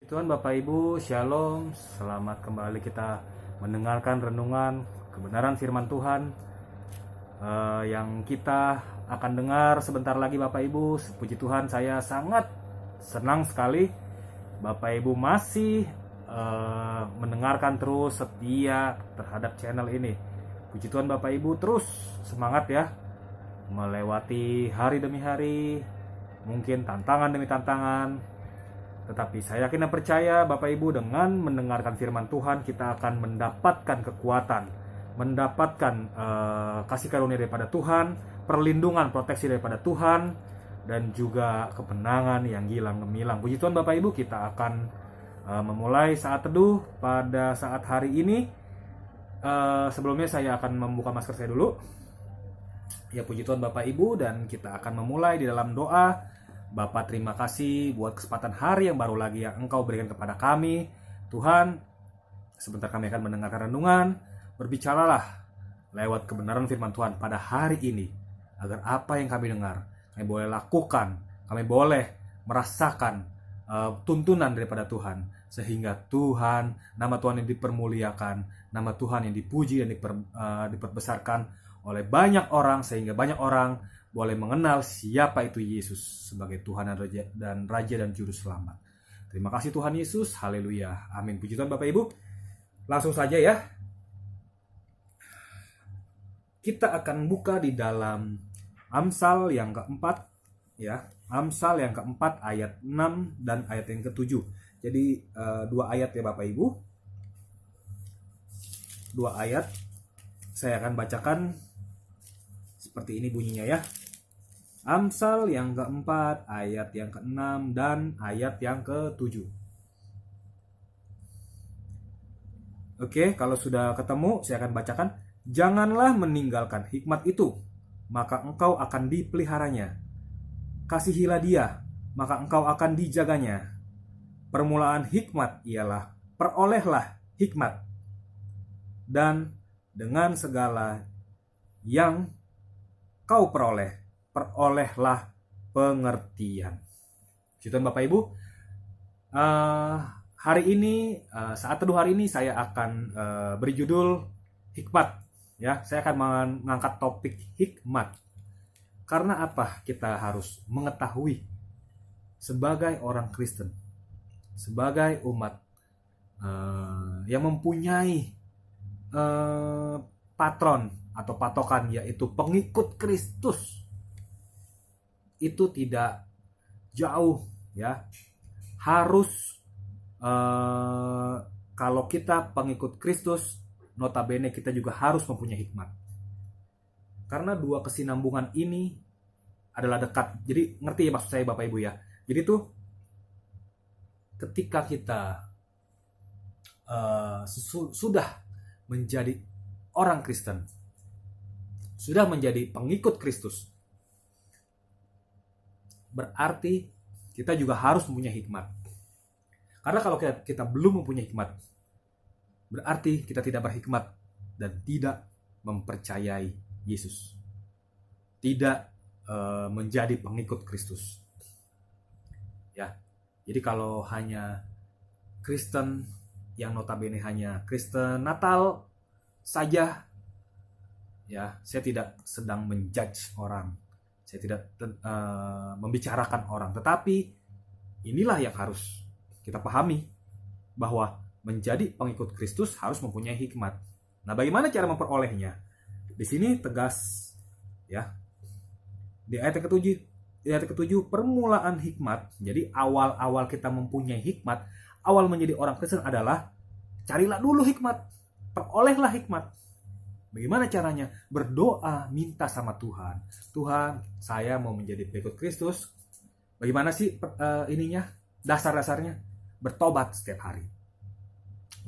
Tuhan Bapak Ibu, Shalom. Selamat kembali kita mendengarkan renungan kebenaran firman Tuhan yang kita akan dengar sebentar lagi Bapak Ibu. Puji Tuhan, saya sangat senang sekali Bapak Ibu masih mendengarkan terus setia terhadap channel ini. Puji Tuhan Bapak Ibu, terus semangat ya melewati hari demi hari, mungkin tantangan demi tantangan. Tetapi saya yakin dan percaya Bapak Ibu, dengan mendengarkan firman Tuhan kita akan mendapatkan kekuatan, mendapatkan kasih karunia daripada Tuhan, perlindungan, proteksi daripada Tuhan, dan juga kemenangan yang gilang gemilang. Puji Tuhan Bapak Ibu, kita akan memulai saat teduh pada saat hari ini. Sebelumnya saya akan membuka masker saya dulu. Ya, puji Tuhan Bapak Ibu, dan kita akan memulai di dalam doa. Bapa, terima kasih buat kesempatan hari yang baru lagi yang Engkau berikan kepada kami. Tuhan, sebentar kami akan mendengarkan renungan. Berbicaralah lewat kebenaran firman Tuhan pada hari ini, agar apa yang kami dengar, kami boleh lakukan, kami boleh merasakan tuntunan daripada Tuhan, sehingga Tuhan, nama Tuhan yang dipermuliakan, nama Tuhan yang dipuji dan diperbesarkan oleh banyak orang, sehingga banyak orang boleh mengenal siapa itu Yesus sebagai Tuhan dan Raja dan Juru Selamat. Terima kasih Tuhan Yesus, haleluya, amin. Puji Tuhan Bapak Ibu. Langsung saja ya, kita akan buka di dalam Amsal yang keempat, ya, Amsal yang keempat ayat 6 dan ayat yang ke-7. Jadi dua ayat ya Bapak Ibu, dua ayat saya akan bacakan seperti ini bunyinya ya. Amsal yang keempat, ayat yang ke-6 dan ayat yang ke-7. Oke, kalau sudah ketemu, saya akan bacakan. Janganlah meninggalkan hikmat itu, maka engkau akan dipeliharanya. Kasihilah dia, maka engkau akan dijaganya. Permulaan hikmat ialah perolehlah hikmat, dan dengan segala yang kau perolehlah pengertian. Puji Tuhan Bapak Ibu, hari ini, saat teduh hari ini saya akan beri judul hikmat. Ya, saya akan mengangkat topik hikmat. Karena apa kita harus mengetahui sebagai orang Kristen, sebagai umat yang mempunyai patron atau patokan, yaitu pengikut Kristus, itu tidak jauh ya. Harus kalau kita pengikut Kristus, notabene kita juga harus mempunyai hikmat, karena dua kesinambungan ini adalah dekat. Jadi ngerti ya maksud saya Bapak Ibu ya. Jadi tuh ketika kita sudah menjadi orang Kristen, sudah menjadi pengikut Kristus, berarti kita juga harus mempunyai hikmat. Karena kalau kita belum mempunyai hikmat, berarti kita tidak berhikmat dan tidak mempercayai Yesus, tidak menjadi pengikut Kristus. Ya, jadi kalau hanya Kristen yang notabene hanya Kristen Natal saja, ya, saya tidak sedang menjudge orang, saya tidak membicarakan orang, tetapi inilah yang harus kita pahami, bahwa menjadi pengikut Kristus harus mempunyai hikmat. Nah, bagaimana cara memperolehnya? Di sini tegas ya, di ayat ke-7, permulaan hikmat. Jadi awal kita mempunyai hikmat, awal menjadi orang Kristen adalah carilah dulu hikmat, perolehlah hikmat. Bagaimana caranya? Berdoa, minta sama Tuhan. Tuhan, saya mau menjadi pengikut Kristus. Bagaimana sih ininya? Dasar-dasarnya bertobat setiap hari.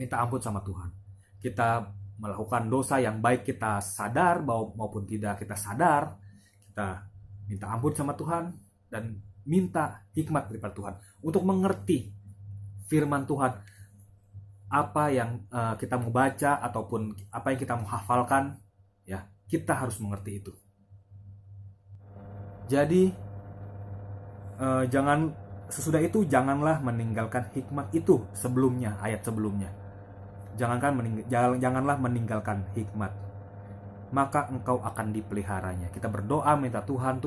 Minta ampun sama Tuhan. Kita melakukan dosa yang baik kita sadar maupun tidak kita sadar. Kita minta ampun sama Tuhan dan minta hikmat daripada Tuhan untuk mengerti firman Tuhan. Apa yang kita mau baca ataupun apa yang kita mau hafalkan, ya, kita harus mengerti itu. Jadi jangan sesudah itu janganlah meninggalkan hikmat itu sebelumnya, ayat sebelumnya. Janganlah meninggalkan hikmat, maka engkau akan dipeliharanya. Kita berdoa minta Tuhan,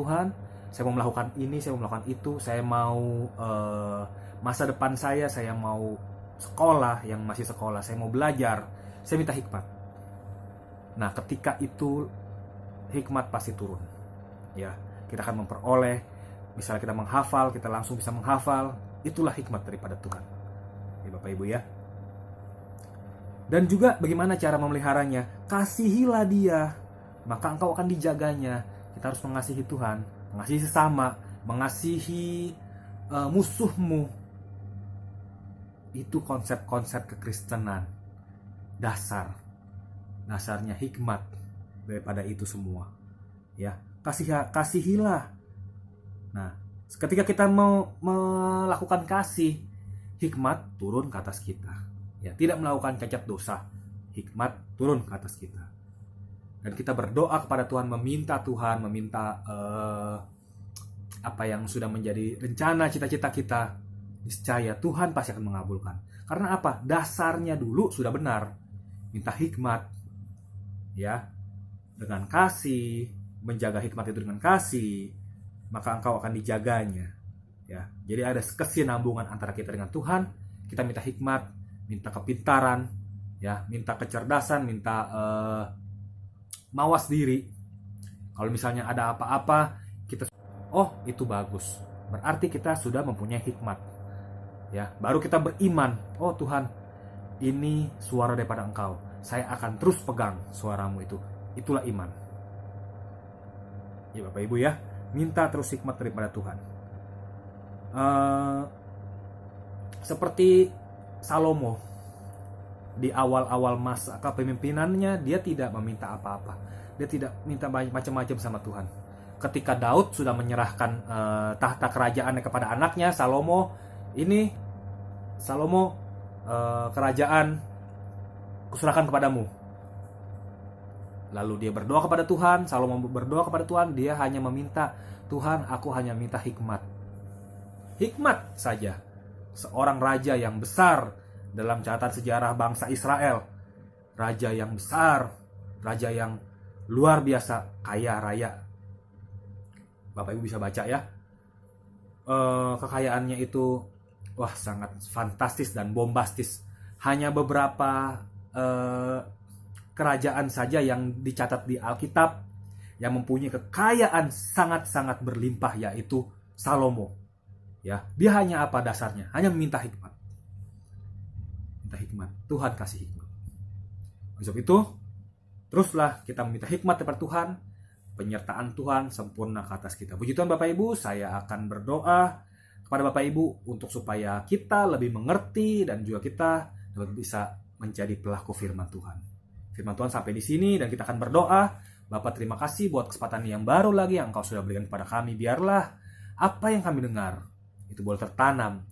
saya mau melakukan ini, saya mau melakukan itu, saya mau masa depan saya mau sekolah, yang masih sekolah, saya mau belajar, saya minta hikmat. Nah, ketika itu hikmat pasti turun. Ya, kita akan memperoleh, misalnya kita menghafal, kita langsung bisa menghafal, itulah hikmat daripada Tuhan. Ya Bapak Ibu ya. Dan juga bagaimana cara memeliharanya? Kasihilah dia, maka engkau akan dijaganya. Kita harus mengasihi Tuhan, mengasihi sesama, mengasihi musuhmu. Itu konsep-konsep kekristenan. Dasarnya hikmat daripada itu semua. Ya, kasihilah. Nah, ketika kita mau melakukan kasih, hikmat turun ke atas kita. Ya, tidak melakukan cacat dosa, hikmat turun ke atas kita. Dan kita berdoa kepada Tuhan, meminta apa yang sudah menjadi rencana cita-cita kita, niscaya Tuhan pasti akan mengabulkan. Karena apa? Dasarnya dulu sudah benar. Minta hikmat, ya, dengan kasih, menjaga hikmat itu dengan kasih, maka engkau akan dijaganya. Ya, jadi ada kesinambungan antara kita dengan Tuhan. Kita minta hikmat, minta kepintaran, ya, minta kecerdasan, minta mawas diri. Kalau misalnya ada apa-apa, kita itu bagus. Berarti kita sudah mempunyai hikmat. Ya, baru kita beriman. Oh Tuhan, ini suara daripada Engkau. Saya akan terus pegang suaramu itu. Itulah iman. Ya Bapak Ibu ya, minta terus hikmat daripada Tuhan. Seperti Salomo, di awal-awal masa kepemimpinannya, dia tidak meminta apa-apa. Dia tidak minta macam-macam sama Tuhan. Ketika Daud sudah menyerahkan tahta kerajaannya kepada anaknya Salomo, kerajaan kuserahkan kepadamu. Lalu dia berdoa kepada Tuhan, Salomo berdoa kepada Tuhan, dia hanya meminta, Tuhan, aku hanya minta hikmat. Hikmat saja. Seorang raja yang besar dalam catatan sejarah bangsa Israel. Raja yang besar, raja yang luar biasa, kaya raya. Bapak Ibu bisa baca ya. Kekayaannya itu sangat fantastis dan bombastis. Hanya beberapa kerajaan saja yang dicatat di Alkitab yang mempunyai kekayaan sangat-sangat berlimpah, yaitu Salomo. Ya, dia hanya apa dasarnya? Hanya meminta hikmat. Minta hikmat. Tuhan kasih hikmat. Sebab itu, teruslah kita meminta hikmat daripada Tuhan, penyertaan Tuhan sempurna ke atas kita. Puji Tuhan Bapak Ibu, saya akan berdoa kepada Bapak Ibu untuk supaya kita lebih mengerti dan juga kita dapat bisa menjadi pelaku firman Tuhan. Firman Tuhan sampai di sini dan kita akan berdoa. Bapak, terima kasih buat kesempatan yang baru lagi yang Engkau sudah berikan kepada kami. Biarlah apa yang kami dengar itu boleh tertanam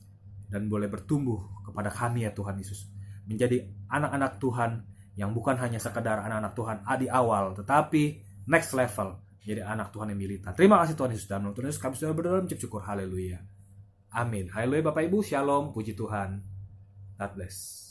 dan boleh bertumbuh kepada kami ya Tuhan Yesus. Menjadi anak-anak Tuhan yang bukan hanya sekedar anak-anak Tuhan di awal, tetapi next level, jadi anak Tuhan yang militan. Terima kasih Tuhan Yesus. Dalam nama Tuhan Yesus kami sudah berdoa mencap syukur. Haleluya. Amin. Haleluya Bapak Ibu. Shalom. Puji Tuhan. God bless.